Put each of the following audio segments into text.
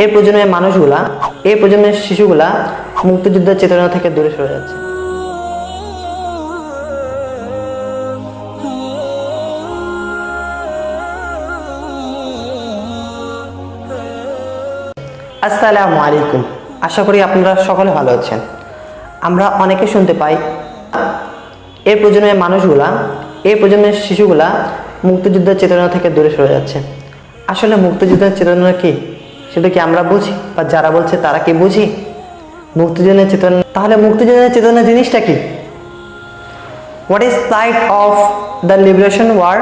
এই প্রজন্মের মানুষগুলা, এই প্রজন্মের শিশুগুলা মুক্তিযুদ্ধের চেতনা থেকে দূরে সরে যাচ্ছে। আসসালামু আলাইকুম, আশা করি আপনারা সকলে ভালো আছেন। আমরা অনেকে শুনতে পাই এই প্রজন্মের মানুষগুলা, এই প্রজন্মের শিশুগুলা মুক্তিযুদ্ধের চেতনা থেকে দূরে সরে যাচ্ছে। আসলে মুক্তিযুদ্ধের চেতনা কি, সেটা কি আমরা বুঝি বা যারা বলছে তারা কি বুঝি মুক্তিযুদ্ধের চেতনা? তাহলে মুক্তিযুদ্ধের চেতনা জিনিসটা কি? What is side of the liberation war?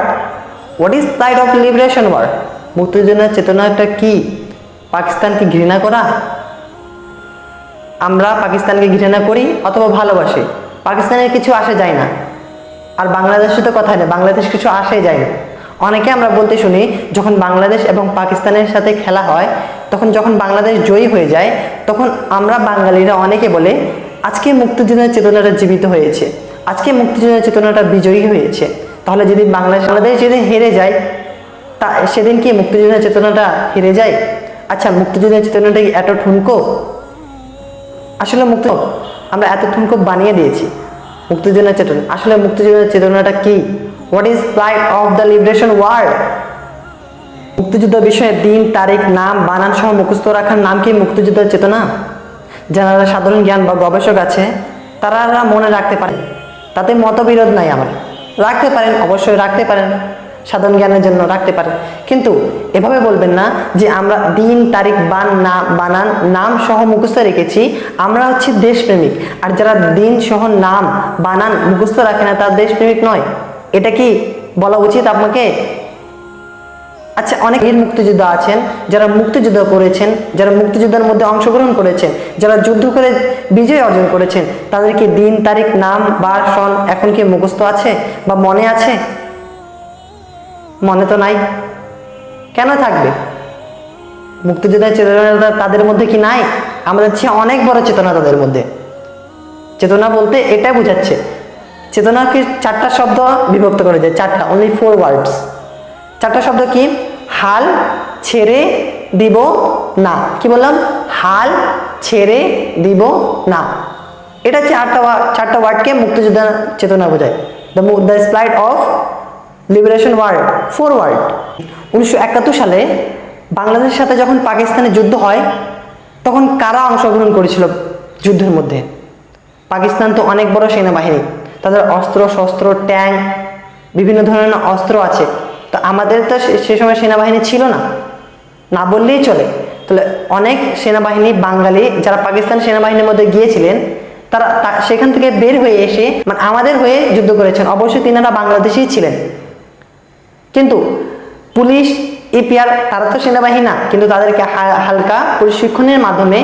What is side of liberation war? মুক্তিযুদ্ধের চেতনাটা কি? পাকিস্তানকে ঘৃণা করা? আমরা পাকিস্তানকে ঘৃণা করি অথবা ভালোবাসি, পাকিস্তানের কিছু আসে যায় না। আর বাংলাদেশে তো কথা নেই, বাংলাদেশ কিছু আসে যায় না। অনেকে আমরা বলতে শুনি, যখন বাংলাদেশ এবং পাকিস্তানের সাথে খেলা হয়, তখন যখন বাংলাদেশ জয়ী হয়ে যায়, তখন আমরা বাঙালিরা অনেকে বলে আজকে মুক্তিযুদ্ধের চেতনাটা জীবিত হয়েছে, আজকে মুক্তিযুদ্ধের চেতনাটা বিজয়ী হয়েছে। তাহলে যদি বাংলাদেশ যেদিন হেরে যায়, তা সেদিন কি মুক্তিযুদ্ধের চেতনাটা হেরে যায়? আচ্ছা, মুক্তিযুদ্ধের চেতনাটা কি এত ঠুনকো? আসলে আমরা এত ঠুনকো বানিয়ে দিয়েছি মুক্তিযুদ্ধের চেতনা। আসলে মুক্তিযুদ্ধের চেতনাটা কি? What is side of the liberation war? মুক্তিযুদ্ধ বিষয়ে দিন, তারিখ, নাম, বানান সহ মুখস্থ রাখার নাম কি মুক্তিযুদ্ধের চেতনা? যারা সাধারণ জ্ঞান বা গবেষক আছে তারা মনে রাখতে পারেন, তাতে মতবিরোধ নাই আমার, রাখতে পারেন, অবশ্যই রাখতে পারেন, সাধারণ জ্ঞানের জন্য রাখতে পারেন। কিন্তু এভাবে বলবেন না যে আমরা দিন, তারিখ, বানান, নাম সহ মুখস্থ রেখেছি, আমরা হচ্ছে দেশপ্রেমিক। আর যারা দিন সহ নাম, বানান মুখস্থ রাখে না তারা দেশপ্রেমিক নয়। এটা কি বলা উচিত আপনাকে? আচ্ছা, অনেক বীর মুক্তিযোদ্ধা আছেন যারা মুক্তিযুদ্ধ করেছেন, যারা মুক্তিযুদ্ধের মধ্যে অংশগ্রহণ করেছেন, যারা যুদ্ধ করে বিজয় অর্জন করেছেন, তাদের কি দিন, তারিখ, নাম, বার, সন এখন কি মুখস্থ আছে বা মনে আছে? মনে তো নাই। কেন থাকবে? মুক্তিযুদ্ধের চেতনা তাদের মধ্যে কি নাই? আমাদের চেয়ে অনেক বড় চেতনা তাদের মধ্যে। চেতনা বলতে এটাই বোঝাচ্ছে, চেতনাকে চারটা শব্দ বিভক্ত করে যায়, চারটা, অনলি 4 ওয়ার্ডস। চারটা শব্দ কি? হাল ছেড়ে দিব না। কি বললাম? হাল ছেড়ে দিব না। এটা হচ্ছে চারটা ওয়ার্ডকে মুক্তিযোদ্ধার চেতনা বোঝায়। The sprite of liberation war, 4 war. 1971 সালে বাংলাদেশের সাথে যখন পাকিস্তানের যুদ্ধ হয়, তখন কারা অংশগ্রহণ করেছিল যুদ্ধের মধ্যে? পাকিস্তান তো অনেক বড় সেনাবাহিনী, তাদের অস্ত্র শস্ত্র, ট্যাঙ্ক, বিভিন্ন ধরনের অস্ত্র আছে। তো আমাদের তো সে সময় সেনাবাহিনী ছিল না, না বললেই চলে। তাহলে অনেক সেনাবাহিনী বাঙালি যারা পাকিস্তান সেনাবাহিনীর মধ্যে গিয়েছিলেন, তারা সেখান থেকে বের হয়ে এসে মানে আমাদের হয়ে যুদ্ধ করেছেন। অবশ্যই তিনারা বাংলাদেশেই ছিলেন, কিন্তু পুলিশ, ইপিআর তারা তো সেনাবাহিনী না, কিন্তু তাদেরকে হালকা প্রশিক্ষণের মাধ্যমে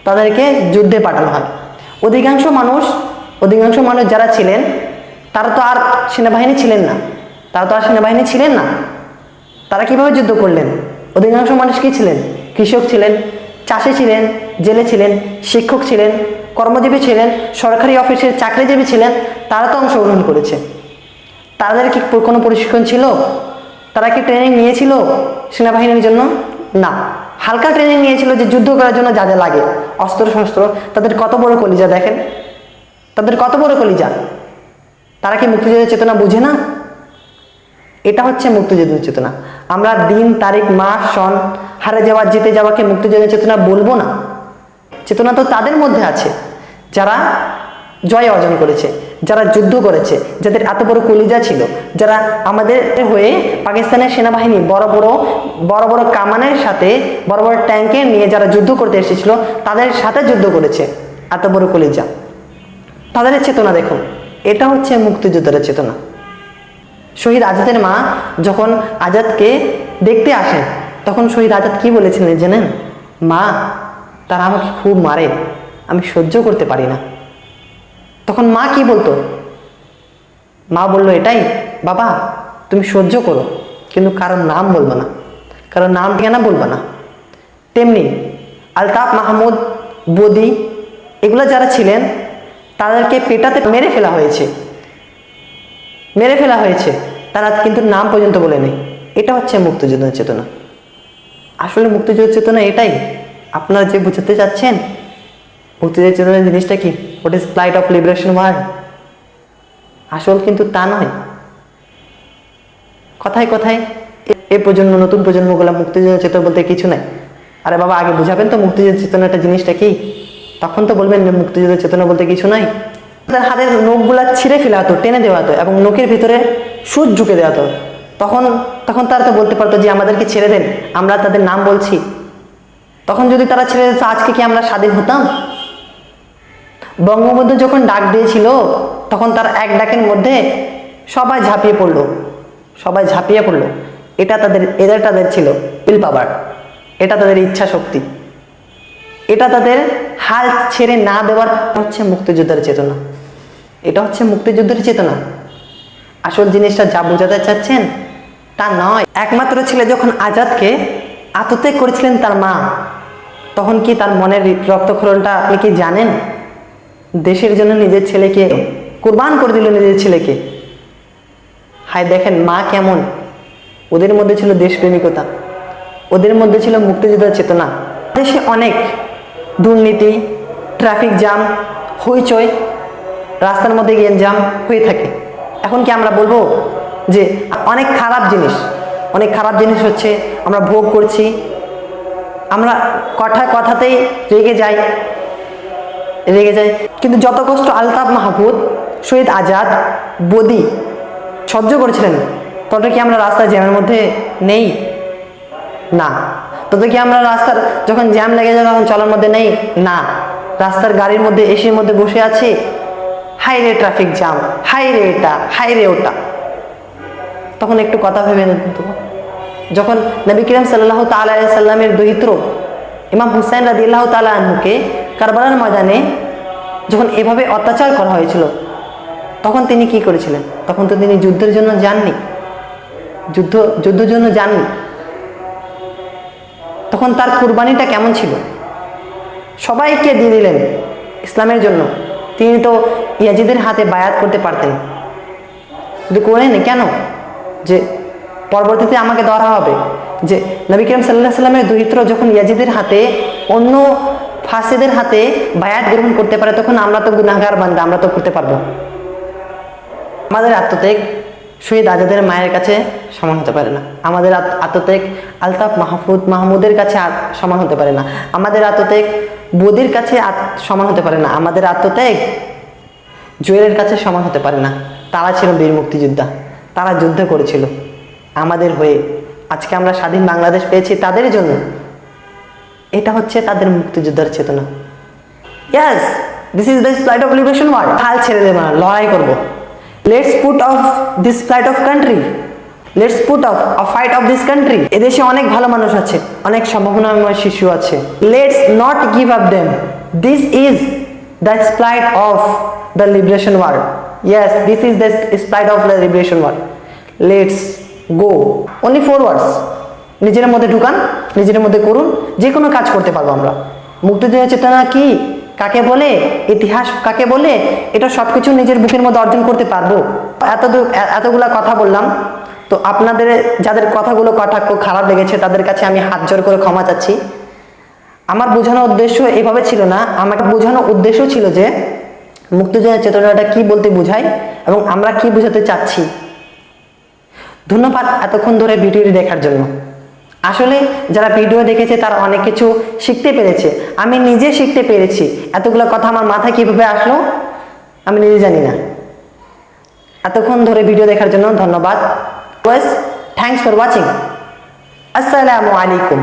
তাদেরকে যুদ্ধে পাঠানো হয়। অধিকাংশ মানুষ যারা ছিলেন তারা তো আর সেনাবাহিনী ছিলেন না, তারা কিভাবে যুদ্ধ করলেন? অধিকাংশ মানুষ কি ছিলেন? কৃষক ছিলেন, চাষি ছিলেন, জেলে ছিলেন, শিক্ষক ছিলেন, কর্মজীবী ছিলেন, সরকারি অফিসের চাকরিজীবী ছিলেন। তারা তো অংশগ্রহণ করেছে। তাদের কি কোনো প্রশিক্ষণ ছিল? তারা কি ট্রেনিং নিয়েছিল সেনাবাহিনীর জন্য? না, হালকা ট্রেনিং নিয়েছিল যে যুদ্ধ করার জন্য যা যা লাগে, অস্ত্র শস্ত্র। তাদের কত বড় কলিজা দেখেন, তাদের কত বড় কলিজা। তারা কি মুক্তিযুদ্ধের চেতনা বুঝে না? এটা হচ্ছে মুক্তিযুদ্ধের চেতনা। আমরা দিন, তারিখ, মাস, সন, হারে যাওয়া, জিতে যাওয়াকে মুক্তিযুদ্ধের চেতনা বলবো না। চেতনা তো তাদের মধ্যে আছে যারা জয় অর্জন করেছে, যারা যুদ্ধ করেছে, যাদের এত বড় কলিজা ছিল, যারা আমাদের হয়ে পাকিস্তানের সেনাবাহিনী বড় বড় কামানের সাথে, বড় বড় ট্যাঙ্কে নিয়ে যারা যুদ্ধ করতে এসেছিল, তাদের সাথে যুদ্ধ করেছে। এত বড় কলিজা, তাদের চেতনা দেখুন। এটা হচ্ছে মুক্তিযুদ্ধের চেতনা। শহীদ আজাদের মা যখন আজাদকে দেখতে আসেন, তখন শহীদ আজাদ কি বলেছিলেন জানেন? মা, তারা আমাকে খুব মারে, আমি সহ্য করতে পারি না। তখন মা কি বলতো? মা বলল এটাই, বাবা তুমি সহ্য করো, কিন্তু কারোর নাম বলবা না, কারোর নাম ঠিকানা বলবা না। তেমনি আলতাফ মাহমুদ, বদি, এগুলো যারা ছিলেন তাদেরকে পেটাতে মেরে ফেলা হয়েছে, তারা কিন্তু নাম পর্যন্ত বলে নেই। এটা হচ্ছে মুক্তিযুদ্ধের চেতনা। আসলে মুক্তিযুদ্ধ চেতনা এটাই, আপনারা যে বোঝাতে চাচ্ছেন মুক্তিযুদ্ধ চেতনা জিনিসটা কি, what is flight of liberation war, আসল কিন্তু তা নয়। কথায় কথায় এ প্রজন্ম, নতুন প্রজন্মগুলো মুক্তিযুদ্ধ চেতনা বলতে কিছু নাই। আরে বাবা, আগে বুঝাবেন তো মুক্তিযুদ্ধ চেতনাটা জিনিসটা কি, তখন তো বলবেন যে মুক্তিযুদ্ধ চেতনা বলতে কিছু নাই। তাদের হাতের নখগুলা ছিঁড়ে ফেলা হতো, টেনে দেওয়া হতো এবং নখের ভিতরে সুচ ঢুকে দেওয়া হতো। তখন তখন তারা তো বলতে পারতো যে আমাদেরকে ছেড়ে দেন, আমরা তাদের নাম বলছি। তখন যদি তারা ছেড়ে দিত, আজকে কি আমরা স্বাধীন হতাম? বঙ্গবন্ধু যখন ডাক দিয়েছিল, তখন তার এক ডাকের মধ্যে সবাই ঝাঁপিয়ে পড়লো, সবাই ঝাঁপিয়ে পড়লো। এটা তাদের ছিল উইল পাওয়ার, এটা তাদের ইচ্ছা শক্তি, এটা তাদের হাল ছেড়ে না দেওয়ার হচ্ছে মুক্তিযুদ্ধের চেতনা। এটা হচ্ছে মুক্তিযুদ্ধের চেতনা। আসল জিনিসটা যা বোঝাতে চাচ্ছেন তা নয়। একমাত্র ছেলে যখন আজাদকে আত্মত্যাগ করেছিলেন তার মা, তখন কি তার মনের রক্তক্ষরণটা আপনি কি জানেন? দেশের জন্য নিজের ছেলেকে কুরবান করে দিল, নিজের ছেলেকে। হায় দেখেন মা কেমন, ওদের মধ্যে ছিল দেশপ্রেমিকতা, ওদের মধ্যে ছিল মুক্তিযুদ্ধের চেতনা। দেশে অনেক দুর্নীতি, ট্রাফিক জ্যাম, হইচই, রাস্তার মধ্যে জ্যাম হয়ে থাকে। এখন কি আমরা বলবো যে অনেক খারাপ জিনিস হচ্ছে আমরা ভোগ করছি, আমরা কথাতেই রেগে যাই, কিন্তু যত কষ্ট আলতাফ মাহমুদ, শহীদ আজাদ, বদি সহ্য করেছিলেন, তত কি আমরা রাস্তায় জ্যামের মধ্যে নেই? না। তত কি আমরা রাস্তার যখন জ্যাম লেগে যায় তখন চলার মধ্যে নেই? না। রাস্তার গাড়ির মধ্যে, এসির মধ্যে বসে আছি, হাই রে ট্রাফিক জ্যাম, হাই রে এটা, হাই রে ওটা। তখন একটু কথা ভেবে নেন তো, যখন নবী করিম সাল্লাল্লাহু তাআলা আলাইহি সাল্লামের দৌহিত্র ইমাম হুসাইন রাদিয়াল্লাহু তাআলা আনহুকে কারবালার ময়দানে যখন এভাবে অত্যাচার করা হয়েছিল, তখন তিনি কি করেছিলেন? তখন তো তিনি যুদ্ধের জন্য যাননি, যুদ্ধের জন্য যাননি। তখন তার কুরবানিটা কেমন ছিল? সবাইকে দিয়ে দিলেন ইসলামের জন্য। তিনি তো ইয়াজিদের হাতে বায়াত করতে পারতেন, কিন্তু করেন কেন? যে পরবর্তীতে আমাকে ধরা হবে। যে নবী করিম সাল্লাল্লাহু আলাইহি সাল্লামের দৌহিত্র যখন ইয়াজিদের হাতে, অন্য ফাসিদের হাতে বায়াত গ্রহণ করতে পারে, তখন আমরা তো গুনাহগার বান্দা, আমরা তো করতে পারবো? আমাদের আত্মত্যাগ শহীদ আজাদের মায়ের কাছে সমান হতে পারে না। আমাদের আত্মত্যাগ আলতাফ মাহমুদের কাছে সমান হতে পারে না। আমাদের আত্মত্যাগ বদির কাছে সমান হতে পারে না। আমাদের আত্মত্যাগ জুয়েলের কাছে সমান হতে পারে না। তারা ছিল বীর মুক্তিযোদ্ধা, তারা যুদ্ধ করেছিল আমাদের হয়ে। আজকে আমরা স্বাধীন বাংলাদেশ পেয়েছি তাদের জন্য। এটা হচ্ছে তাদের মুক্তিযোদ্ধার চেতনা। Yes, this is the flight of liberation war. হাল ছেড়ে দেব না, লড়াই করবো। Let's put off this flight of country, let's put off a fight of this country. এদেশে অনেক ভালো মানুষ আছে, অনেক সম্ভাবনাময় শিশু আছে। Let's not give up them. This is the flight of the liberation war. Yes, this is the flight of the liberation war. Let's go only forwards. নিজের মধ্যে ঢুকান, নিজের মধ্যে করুন, যে কোনো কাজ করতে পারবো আমরা। মুক্তিযুদ্ধের চেতনা কি, কাকে বলে, ইতিহাস কাকে বলে, এটা সবকিছু নিজের বুকের মধ্যে অর্জন করতে পারবো। এতগুলা কথা বললাম, তো আপনাদের যাদের কথাগুলো কটাক্ষ খারাপ লেগেছে তাদের কাছে আমি হাত জোড় করে ক্ষমা চাচ্ছি। আমার বোঝানোর উদ্দেশ্য এভাবে ছিল না। আমাকে বোঝানোর উদ্দেশ্য ছিল যে মুক্তিযুদ্ধের চেতনাটা কি বলতে বোঝায় এবং আমরা কি বোঝাতে চাচ্ছি। ধন্যবাদ এতক্ষণ ধরে ভিডিওটি দেখার জন্য। আসলে যারা ভিডিও দেখেছে তারা অনেক কিছু শিখতে পেরেছে, আমি নিজে শিখতে পেরেছি। এতগুলো কথা আমার মাথায় কিভাবে আসলো আমি নিজে জানি না। এতক্ষণ ধরে ভিডিও দেখার জন্য ধন্যবাদ। Thanks for watching. আসসালামু আলাইকুম।